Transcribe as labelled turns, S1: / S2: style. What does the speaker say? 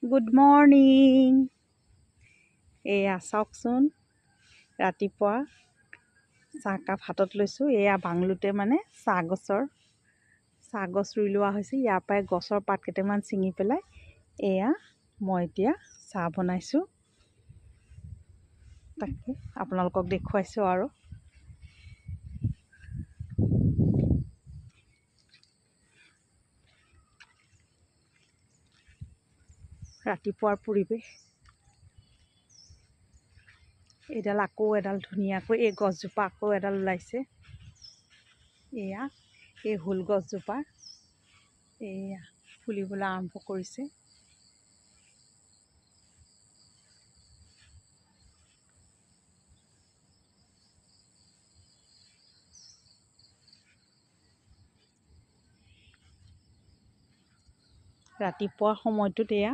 S1: Good morning. এয়া চাওকচোন, ৰাতিপুৱা চাহকাপ হাতত লৈছোঁ। এয়া বাংলোতে মানে চাহ গছ ৰুই লোৱা হৈছে। ইয়াৰ পৰাই গছৰ পাত কেইটামান ছিঙি পেলাই এয়া মই এতিয়া চাহ বনাইছোঁ। তাকে আপোনালোকক দেখুৱাইছোঁ আৰু ৰাতিপুৱাৰ পৰিৱেশ। এডাল ধুনীয়াকৈ এই গছজোপা আকৌ এডাল ওলাইছে। এয়া এই হোল গছজোপা এয়া ফুলিবলৈ আৰম্ভ কৰিছে। ৰাতিপুৱা সময়টোত এয়া